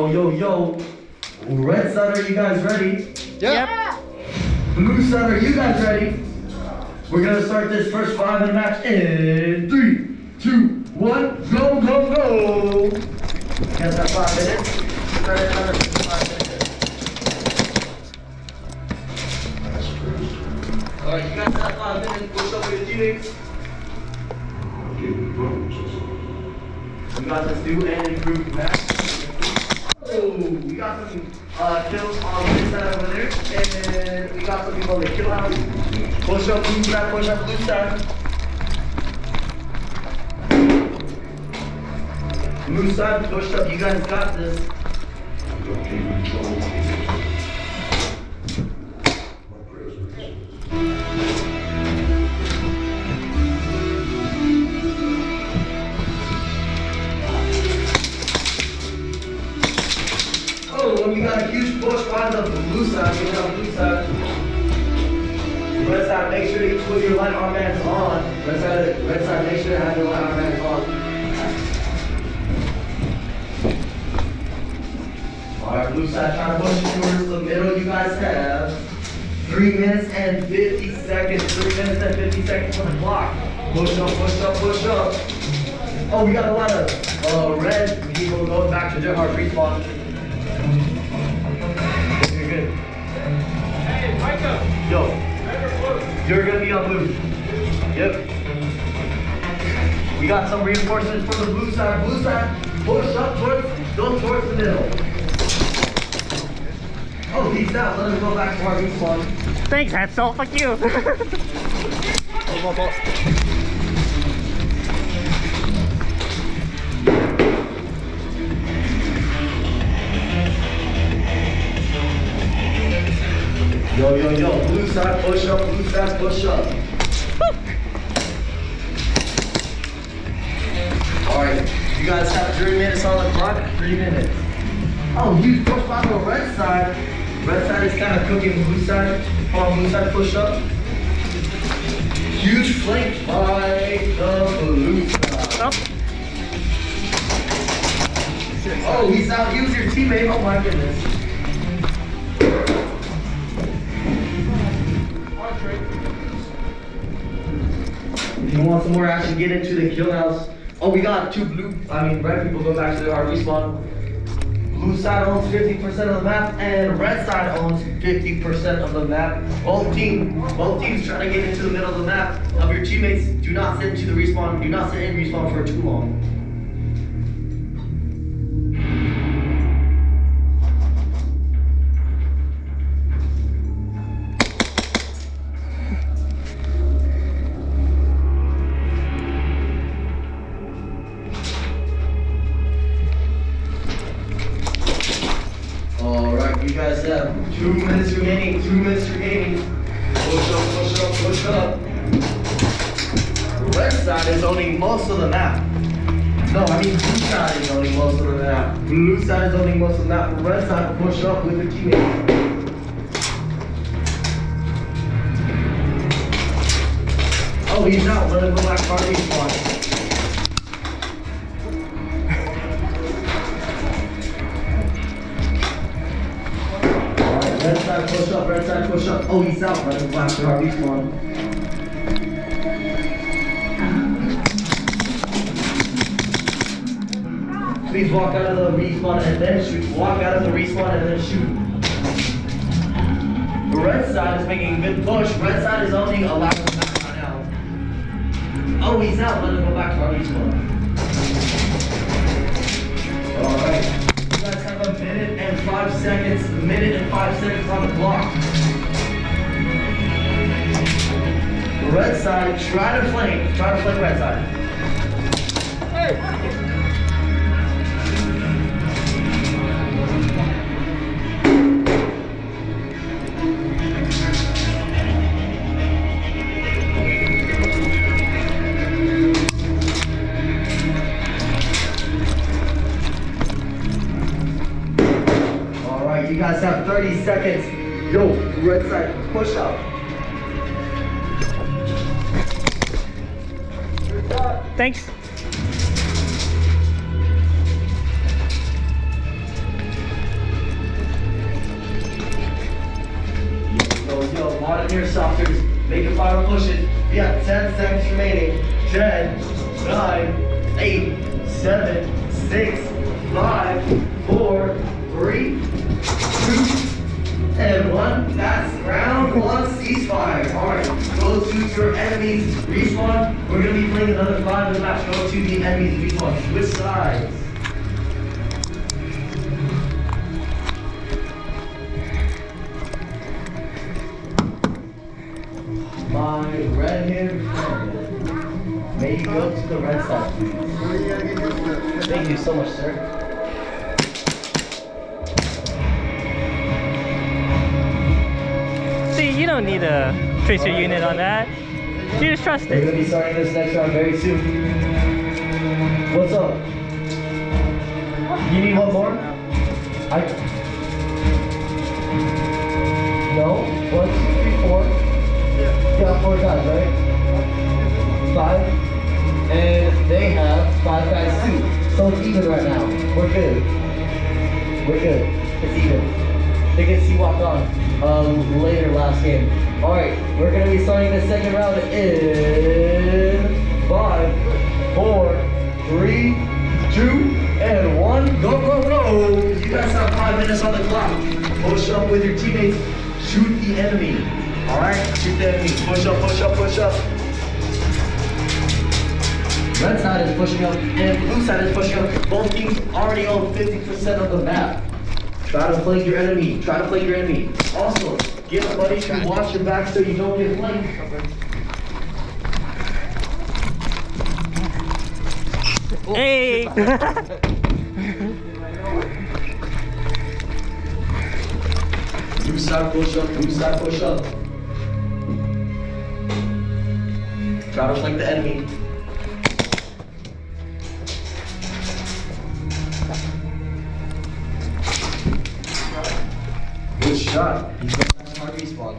Yo, yo, yo. Red side, are you guys ready? Yep. Blue side, are you guys ready? We're gonna start this first 5-minute match in 3, 2, 1, go, go, go! You guys have 5 minutes. Start it another 5 minutes. Alright, you guys have 5 minutes. Push up with your teammates. We got this new and improved match. Oh, we got some kills on this side over there, and we got some people in the kill house. Push up blue side, push up blue side. Blue side, push up, you guys got this. You got a huge push on the blue side, you got blue side. Red side, make sure you put your light arm bands on. Red side, make sure you have your light arm bands on. Alright, blue side, try to push it towards the middle. You guys have 3 minutes and 50 seconds. 3 minutes and 50 seconds on the clock. Push up, push up, push up. Oh, we got a lot of red people going back to their hard respawn. Hey, Micah! Yo, you're gonna be on blue. Yep. We got some reinforcements for the blue side. Blue side, push up towards the middle. Oh, peace out. Let us go back to our respawn. Thanks, Hansel. Fuck you. Yo, yo, yo, blue side, push up, blue side, push up. Alright, you guys have 3 minutes on the clock, 3 minutes. Oh, huge push by the red side. Red side is kind of cooking blue side. Come on, blue side, push up. Huge flank by the blue side. Up. Oh, he's out, he was your teammate, oh my goodness. If you want some more action, get into the kill house. Oh, we got red people go back to our respawn. Blue side owns 50% of the map, and red side owns 50% of the map. Both teams trying to get into the middle of the map. Of your teammates, do not sit into the respawn. Do not sit in respawn for too long. You guys have 2 minutes remaining, 2 minutes remaining. Push up, push up, push up. Red side is owning most of the map. No, I mean blue side is owning most of the map. Blue side is owning most of the map. Red side push up with the teammate. Oh, he's out. Let him go back to our respawn. Red side push up, red side push up. Oh, he's out. Let him go back to our respawn. Please walk out of the respawn and then shoot. Walk out of the respawn and then shoot. The red side is making a good push. Red side is only allowing him back right now. Oh, he's out. Let him go back to our respawn. Alright. You guys have a minute and 5 seconds. A minute and 5 seconds on the clock. The red side, try to flank. Try to flank red side. Hey! You guys have 30 seconds. Yo, red side, push up. Thanks. Modern Airsofters, make your final pushes. We have 10 seconds remaining. 10, 9, 8, 7, 6, 5, 4, 3, 2, and 1. That's round 1 ceasefire. Alright, go to your enemies, respawn. We're going to be playing another 5-minute match. Go to the enemies, respawn. Switch sides. My red-haired friend, may you go to the red side, please. Thank you so much, sir. See, you don't need a tracer unit on that. You just trust We're it. gonna be starting this next round very soon. What's up? You need one more? No? 1, 2, 3, 4. You got 4 guys, right? 5. And they have 5 guys too. So it's even right now. We're good. We're good. It's even. They get C-Walk on later last game. Alright, we're gonna be starting the second round in 5, 4, 3, 2, and 1. Go, go, go! You guys have 5 minutes on the clock. Push up with your teammates. Shoot the enemy. Alright, shoot the enemy. Push up, push up, push up. Red side is pushing up and blue side is pushing up. Both teams already own 50% of the map. Try to flank your enemy. Try to flank your enemy. Also, get a buddy to watch your back so you don't get flanked. Hey! Blue side push up, blue side push up. Try to flank the enemy. Good shot. He's going back to hard respawn.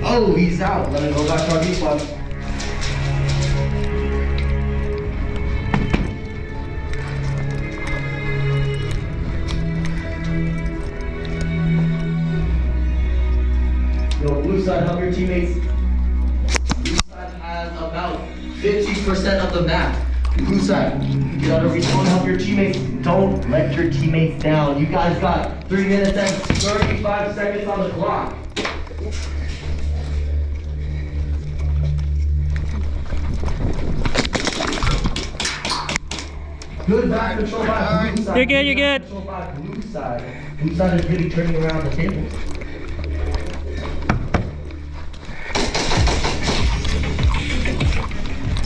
Oh, he's out. Let him go back to hard respawn. Yo, blue side, help your teammates. Blue side has about 50% of the map. Blue side, get on a respawn, help your teammates. Don't let your teammates down. You guys got 3 minutes and 35 seconds on the clock. Good back control by blue side. You're good, you're good. Control by blue side. Blue side is really turning around the table.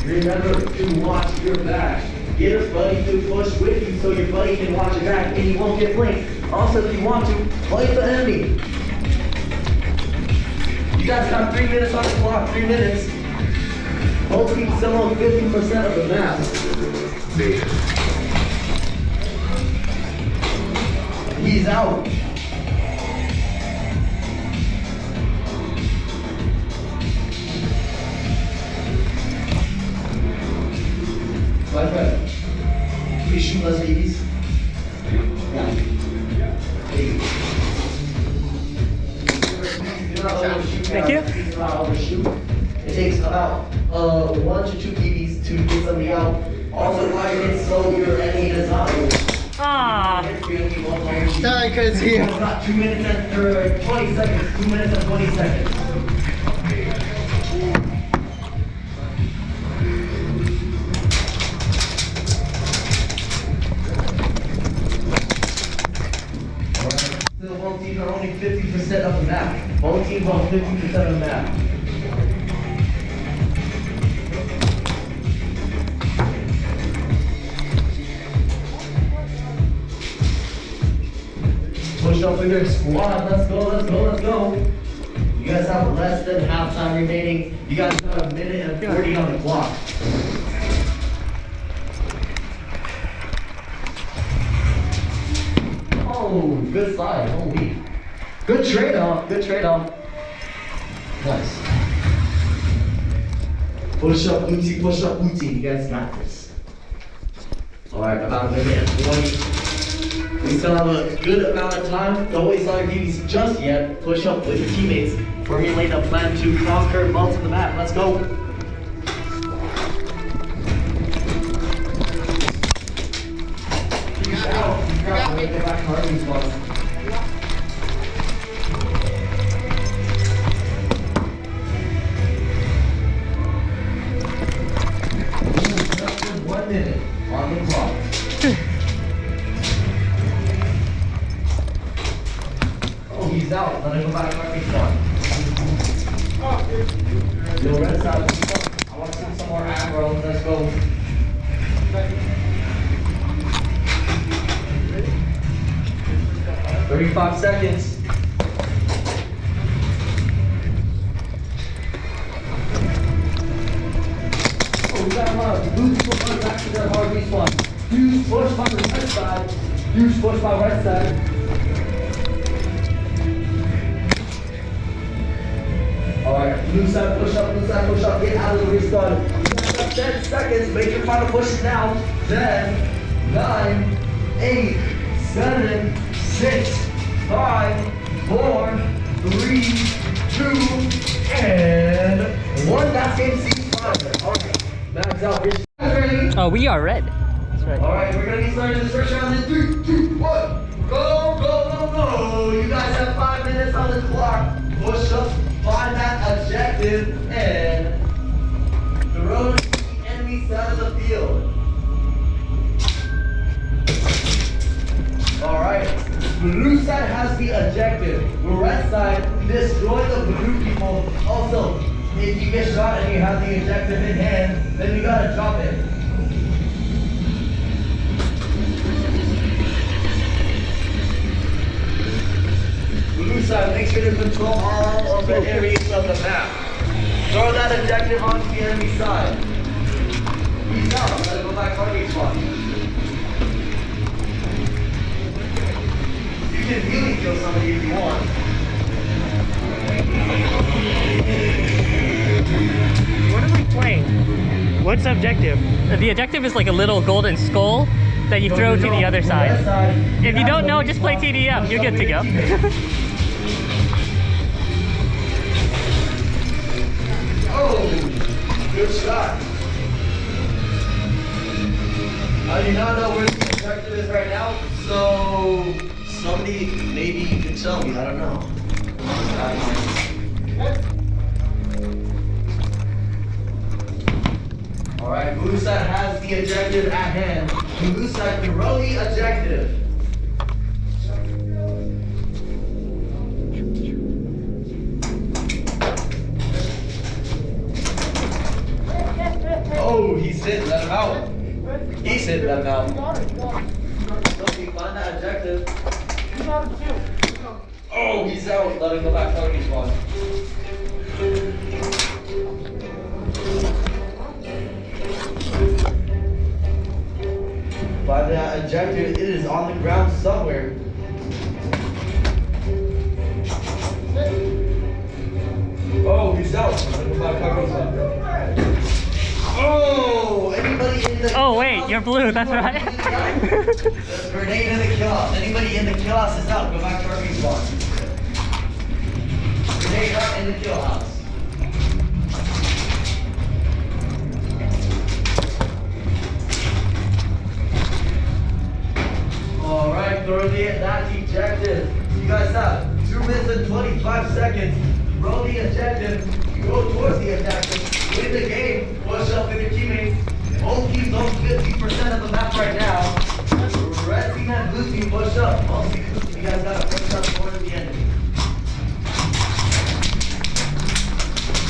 Remember to watch your back. Get a buddy to push with you so your buddy can watch your back and you won't get flanked. Also, if you want to, flank the enemy. You guys got 3 minutes on the clock, 3 minutes. Both teams still own 50% of the map. He's out. My friend, can you shoot less babies? Yeah. Thank you. It takes about 1 to 2 BBs to get somebody out. Also, while you're in slow, your enemy does not move. Ah. Sorry, cause here. About 2 minutes and 20 seconds. 2 minutes and 20 seconds. Still, both teams are only 50% of the map. Both teams own 50% of the map. Push up with your squad. Let's go, let's go, let's go. You guys have less than half time remaining. You guys got a minute and 40 on the clock. Oh, good slide. Holy. Good trade-off. Good trade-off. Nice. Push up, blue team. Push up, blue team. You guys got this. All right, about a minute and 20. We still have a good amount of time. Don't waste all your DVs just yet. Push up with your teammates. Formulate a plan to conquer most of the map. Let's go. On the clock. Oh, he's out. Let him go back to our respawn. Yo, red side, I want to see some more aggro. Let's go. 35 seconds. We got him up. Blue people run back to their hard respawn. Huge push by the red side. Huge push by red side. Alright, blue side push up, blue side push up. Get out of the respawn. You got 10 seconds. Make your final pushes now. 10, 9, 8, 7, 6, 5, 4, 3, 2, and 1. That's game ceasefire. Alright. Max out. Ready? Oh, we are red. That's right. Alright, we're gonna get started this first round in 3, 2, 1. Go, go, go, go. You guys have 5 minutes on the clock. Push up, find that objective, and throw it to the enemy side of the field. Alright, blue side has the objective. The red side, destroy the blue people. Also, if you get shot and you have the objective in hand, then you gotta drop it. Blue side, make sure to control all of the areas of the map. Throw that objective onto the enemy side. He's out, I'm gonna go back on each one. You can really kill somebody if you want. What are we playing? What's the objective? The objective is like a little golden skull that you throw to the other side. If you don't know, just play TDM. You're good to go. Oh, good shot. I do not know where the objective is right now, so somebody maybe can tell me. I don't know. Alright, blue side has the objective at hand. Blue side, throw the objective. Oh, he's hit, let him out. He's hit, let him out. Sophie, find that objective. Oh, he's out. Let him go back to our respawn. By that objective, it is on the ground somewhere. Oh, he's out. Let him go back to our respawn. Oh, anybody in the Oh wait, you're blue, that's right. There's a grenade in the kill house. Anybody in the kill house is out. Go back to our respawn. Grenade out in the kill house. Alright, throw that ejective. You guys have 2 minutes and 25 seconds. Throw the objective. Go towards the objective. Win the game. Push up with your teammates. Both teams own 50% of the map right now. Red team and blue team push up. Both teams, you guys gotta push up towards the enemy.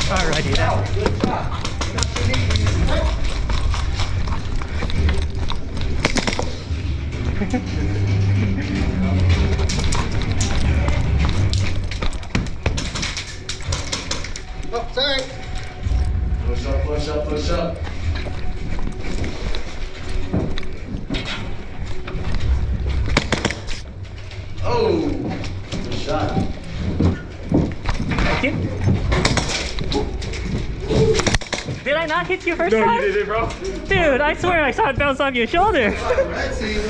Alrighty then. Good shot. You got the lead. Oh, sorry. Push up, push up, push up. Oh, good shot. Thank you. Did I not hit you first time? No, you did it, bro. Dude, I swear I saw it bounce off your shoulder. Red team.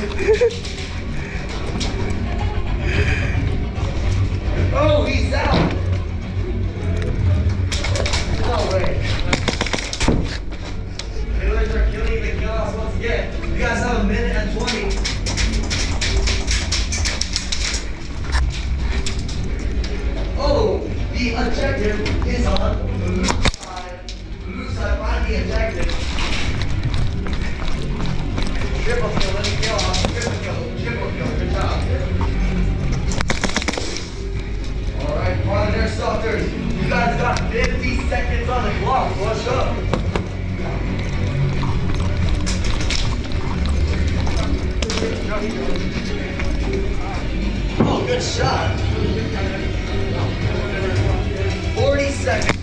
Oh, he's out. No way. Killers are killing the kill house once again. You guys have a minute and 20. Oh, the objective is on blue side. Blue side, find the objective. Triple kill, let me kill off. Triple kill, good job. Alright, come on, Airsofters. You guys got 50 seconds on the clock. What's up? Oh, good shot. 40 seconds.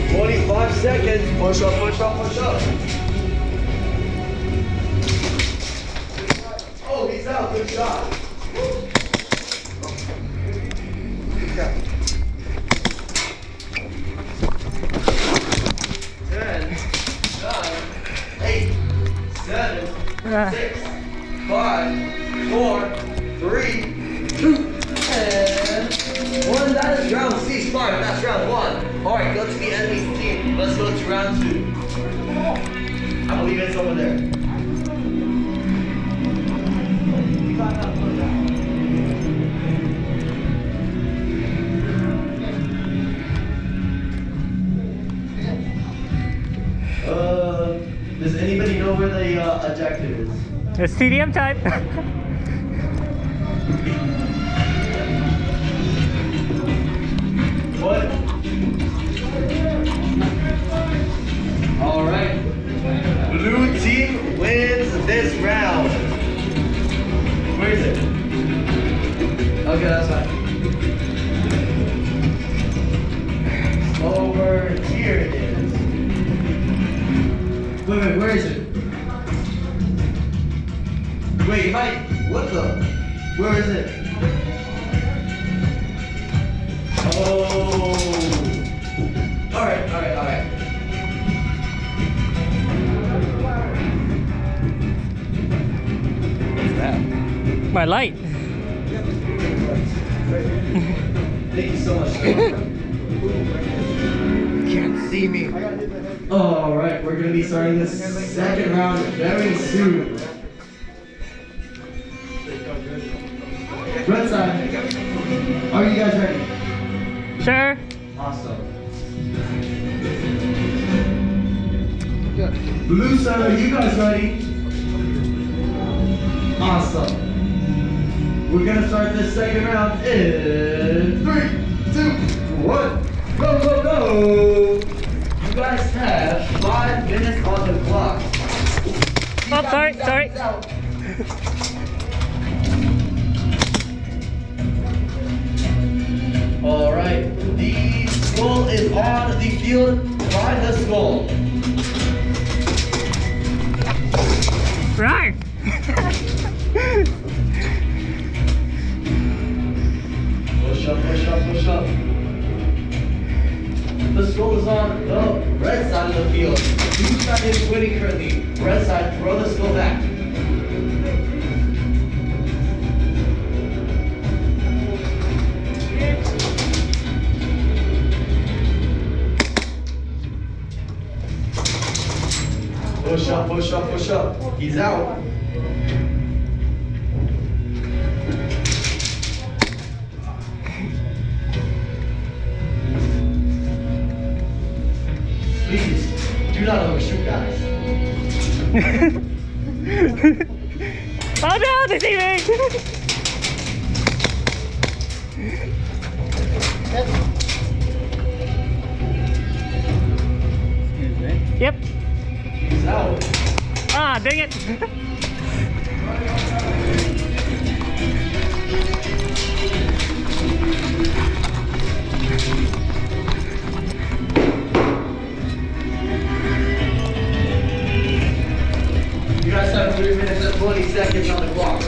25 seconds. Push up, push up, push up. Oh, he's out. Good shot. 10, 9, 8, 7, 6, 5, 4, 3, 2, and 1. That is round C. Smart. That's round 1. All right, go to the enemy's team. Let's go to round 2. I believe it's over there. Does anybody know where the objective is? It's TDM time. What? All right. Blue team wins this round. Where is it? Okay, that's fine. Over here it is. Wait, where is it? Wait, you might. What the? Where is it? Oh. Alright. What's that? My light. Thank you so much. Can't see me. Alright, we're gonna be starting this second round very soon. Red side, are you guys ready? Sure. Awesome. Blue side, are you guys ready? Awesome. We're gonna start this second round in 3, 2, 1. Go, go, go! You guys have 5 minutes on the clock. Oh, sorry. Alright, the skull is on the field. Find the skull. Right. Push up, push up, push up. The skull is on the red side of the field. Blue side is winning currently. Red side, throw the skull back. Push up, push up, push up. He's out. Please, do not overshoot, guys. Oh no, they see me! Yep. He's out. Ah, dang it! You guys have 3 minutes and 20 seconds on the clock.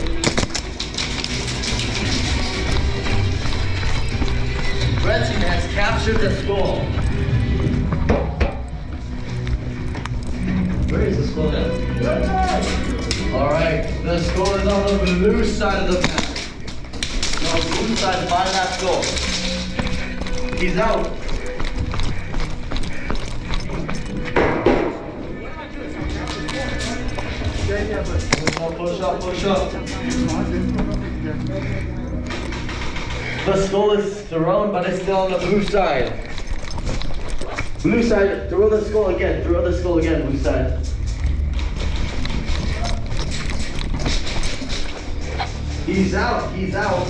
Red team has captured the skull. skull now. Alright, the skull is on the blue side of the map. No, blue side by that skull. He's out. Push up, push up. The skull is thrown, but it's still on the blue side. Blue side, throw the skull again, blue side. He's out, he's out.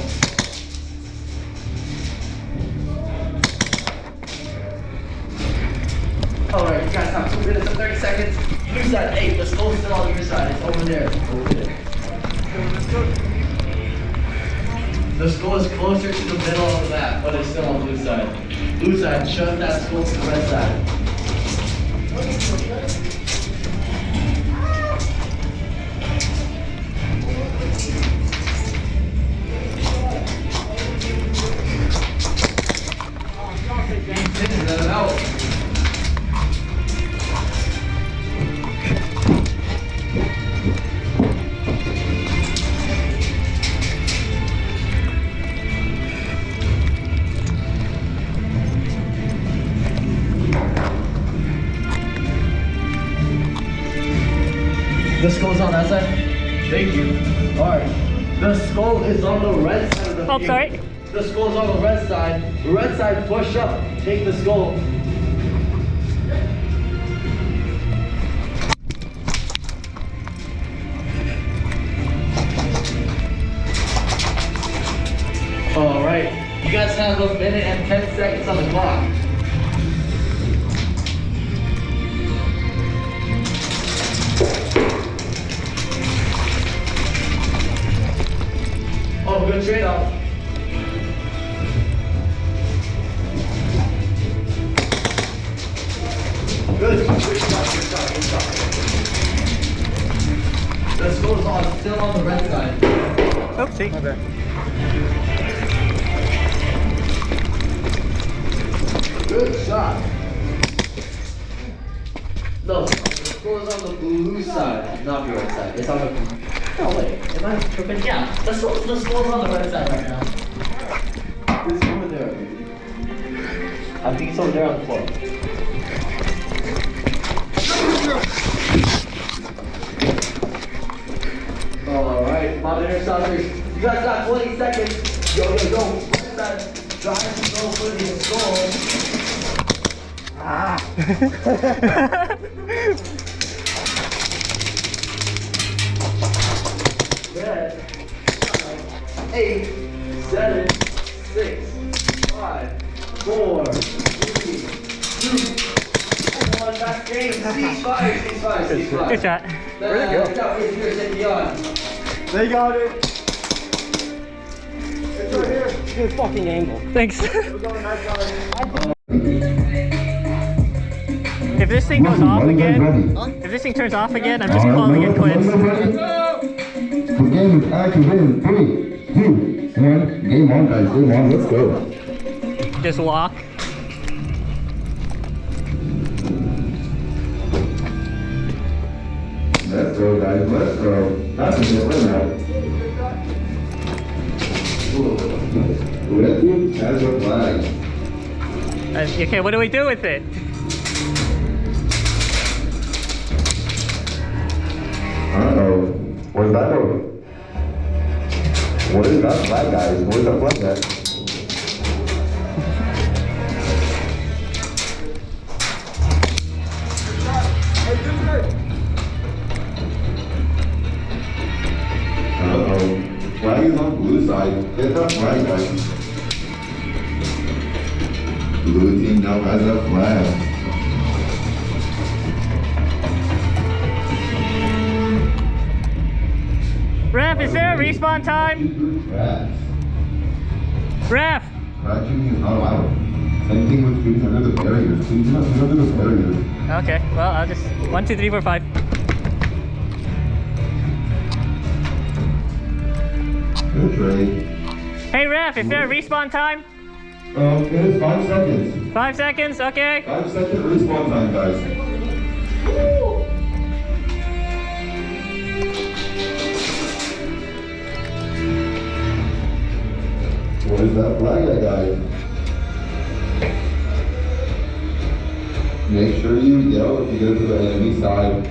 Alright, you guys have 2 minutes and 30 seconds. Blue side, hey, the skull's still on your side, it's over there, The skull is closer to the middle of the map, but it's still on blue side. Blue side, shove that skull to the red side. 'em out. The skull's on that side? Thank you. Alright. The skull is on the red side of the field. Sorry. The skull's on the red side. Red side, push up. Take the skull. Alright. You guys have a minute and 10 seconds on the clock. Oh, good trade-off. Good shot, good shot, good shot. The skull is still on the red side. Oopsie. Okay. Good shot. No, the skull is on the blue side, not the red side. It's on the... No, wait. Am I tripping? Yeah, the skull's on the red side right now. It's over there. I think it's over there on the floor. Alright, modern airsofters, you guys got 20 seconds. Yo, push that drive to go for the skull. Ah! 8, 7, 6, 5, 4, 3, 2, 1. Back game. Ceasefire. Good shot. Where'd it go? They got it. It's right here. Good fucking angle. Thanks. If this thing goes off again, if this thing turns off again, I'm just calling it quits. The game is activated. 3, 2, 1. Game on, guys. Game on. Let's go. Just lock. Let's go, guys. Let's go. That's a good one now. Red team has a flag. Okay, what do we do with it? Uh-oh. Where's that go? What is that flag, guys? Where's that flag at? Uh-oh. Flag is on blue side. Get that flag, guys. Blue team now has a flag. Ref, is there a respawn time? Ref! Flag shooting is not allowed. Same thing with shooting under the barriers. Please do not shoot under the barriers. Okay, well, I'll just 1, 2, 3, 4, 5. Good trade. Hey, Ref, is there a respawn time? It is 5 seconds. 5 seconds, okay. 5 second respawn time, guys. Where's that flag at, guys? Make sure you yell if you go to the enemy side.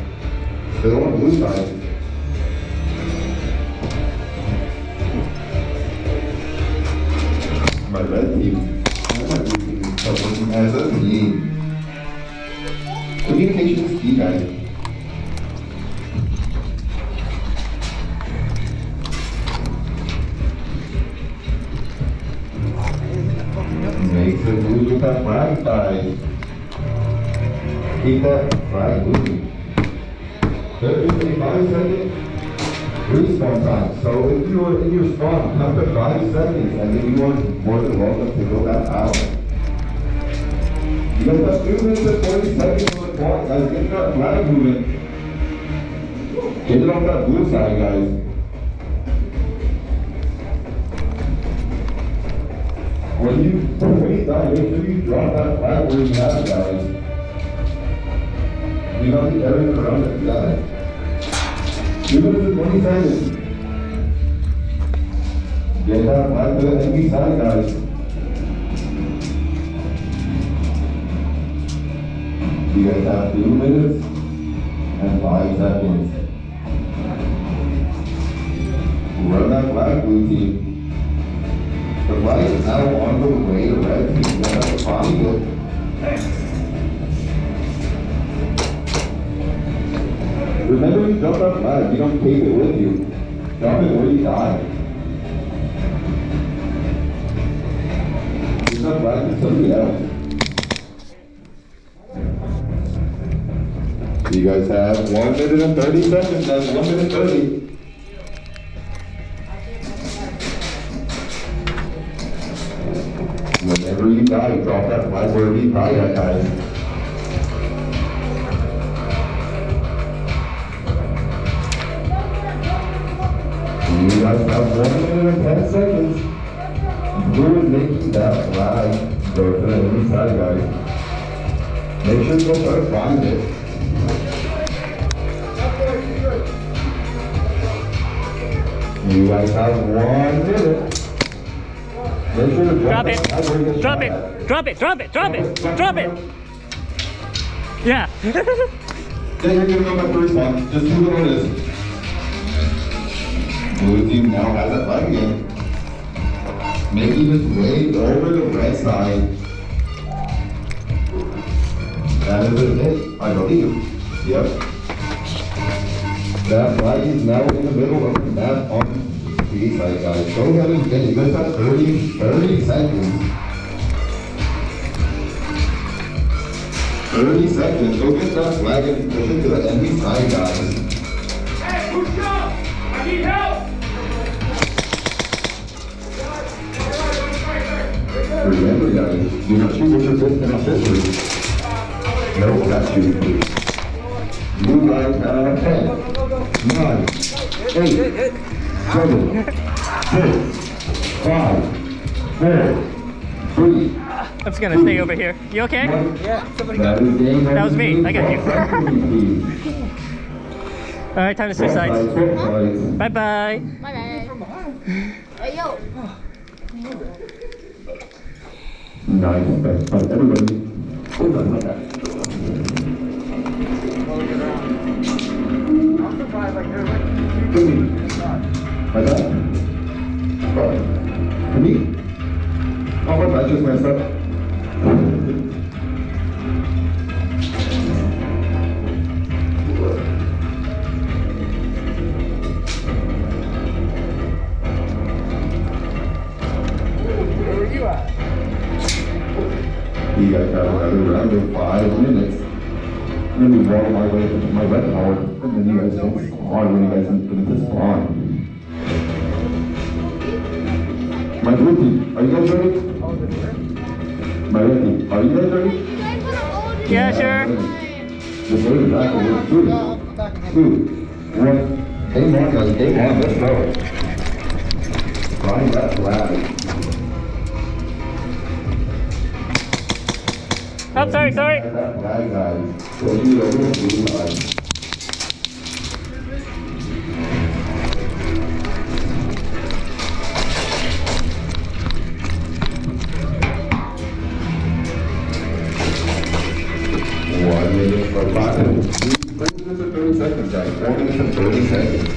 Still on blue side. My red team. My blue team is working as a team. Communication is key, guys. Make some moves with that flag side. Keep that flag moving. There is a 5-second respawn time. So if you are in your spawn, count to 5 seconds, and then you are more than welcome to go back out. You guys have 2 minutes and 40 seconds on the clock, guys. Get that flag moving. Get it on that blue side, guys. When you die, make sure you drop that flag where you have it, guys. You got the area around it, you got it. 2 minutes and 20 seconds. Get that flag to the enemy side, guys. You guys have 2 minutes and 5 seconds. Run that flag, blue team. The flag is now on the way to red team. You have to find it. Remember, you jump that flag, you don't take it with you. Jump it where you die. Give that flag to somebody else. You guys have 1 minute and 30 seconds. That's 1 minute 30. Whenever you die, drop that flag wherever you die at, guys. You guys have 1 minute and 10 seconds. Who is making that flag go to the enemy side, guys? Make sure you go try to find it. You guys have 1 minute. Make sure to Drop it. Drop it. Drop it. Drop it. Drop it. Drop it. Yeah. Then you're gonna go back to respawn. Just do what it is. Blue team now has that flag again. Making his way over the red side. That is a hit, I believe. Yep. That flag is now in the middle of the map on the east side, guys. Go ahead and get it. You guys have 30 seconds. 30 seconds. Go get that flag and push it to the enemy side, guys. Hey, push up! I need help! Remember, guys, do not shoot with your fist and accessories. No, that's shooting, please. You guys have 10, 9, 8, 7, 6, 5, 4, 3. I'm just gonna stay over here. You okay? Yeah, somebody That is game That was me. I got you. you. All right, time to switch sides. Bye bye. My bad. Hey, yo. Nice. Everybody. Hold on, like that. I'm surprised like they're like To me. Like that. To me. Oh, what? I just messed up. where were you at? You guys have another round of 5 minutes. I'm gonna walk my way to my red power, and then you guys don't spawn when you guys get to spawn. My blue team, are you guys ready? My red team, are you guys ready? Yeah, sure. Just go to the back of 3, 2, 1. Game on, guys, game on, let's go. Find that flag. Oh, sorry. That flag, guys. So you over the blue line. 4 minutes and 30 seconds.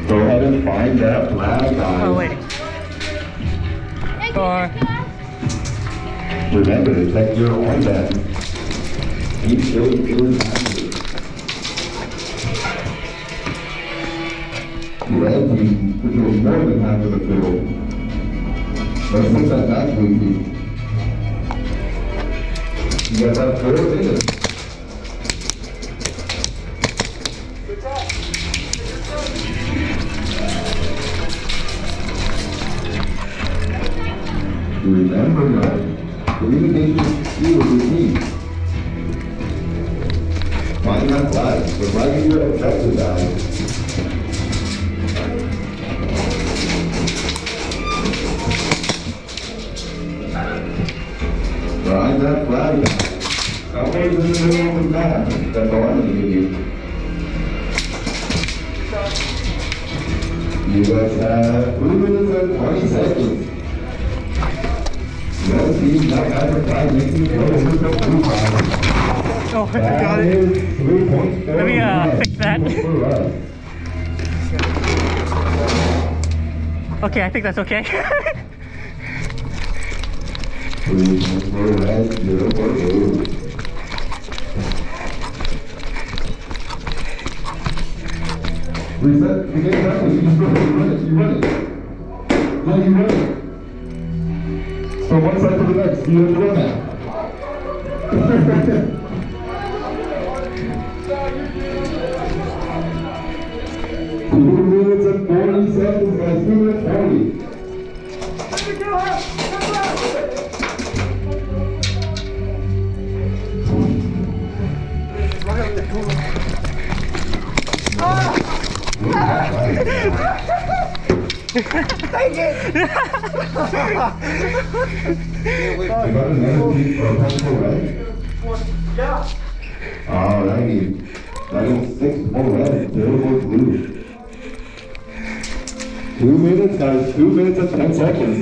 Go ahead and find that flag, guys. Oh, wait. Four. Remember to check your on button. Keep showing your time. Red team controls more than half of the field. Let's put that back, blue team. You guys have 4 minutes. Remember, guys, communication is key with your team. Find that flag. The flag is your objective, guys. Find that flag. Somewhere's in the middle of the map. That's all I'm going to give you. You guys have 3 minutes and 20 seconds. Red team now has a flag making it over the blue flag. Oh, I got it. 3 points. Let me fix that. Okay, I think that's okay. 3 points for red, 0 for blue. Reset, you get it back, you just run it, you run it. Yeah, you run it. From one side to the next, you have to run it. 2 minutes and 40 seconds, guys, 2 minutes 40. Thank you! You got another piece for a pencil, right? Yeah. Alrighty. That is 6 more red, 0 more blue. 2 minutes, guys. 2 minutes and 10 seconds.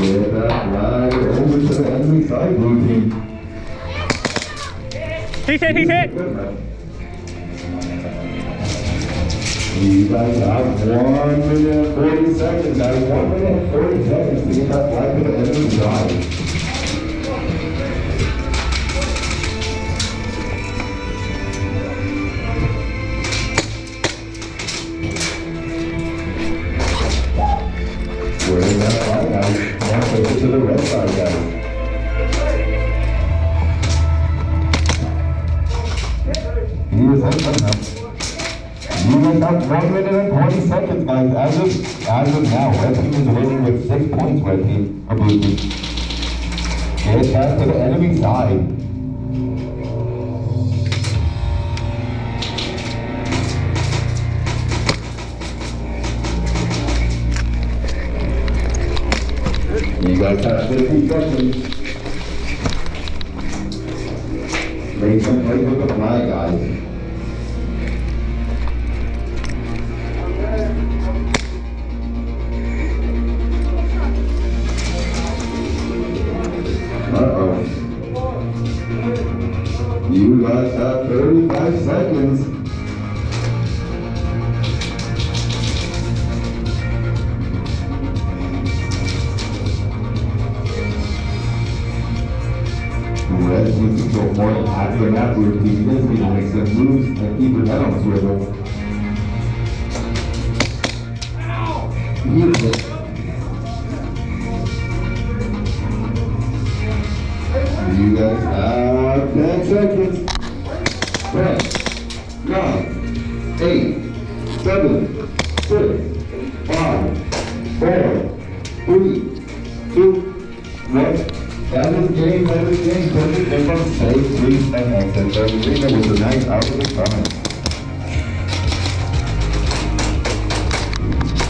Get that flag over to the enemy side, blue team. He's hit, he's hit. You guys have 1 minute and 40 seconds, guys. 1 minute and 40 seconds to get that flag to the enemy side. We're in that flag, guys. Now take it to the red side, guys. He is hit now. You guys have 1 minute and 20 seconds, guys. As of now, red team is winning with 6 points, red team, or blue team. Get back to the enemy side. You guys have 50 seconds. Make some play with the flag, guys. Uh-oh. You guys have 35 seconds. Red team can go more than half your map. Blue team just need to make some moves and keep your head on swivel. You guys have 10 seconds. 10, 9, 8, 7, 6, 5, 4, 3, 2, 1. That is game, that is game. Perfect difference, save, freeze, and exit. So we think that was a nice out of the time.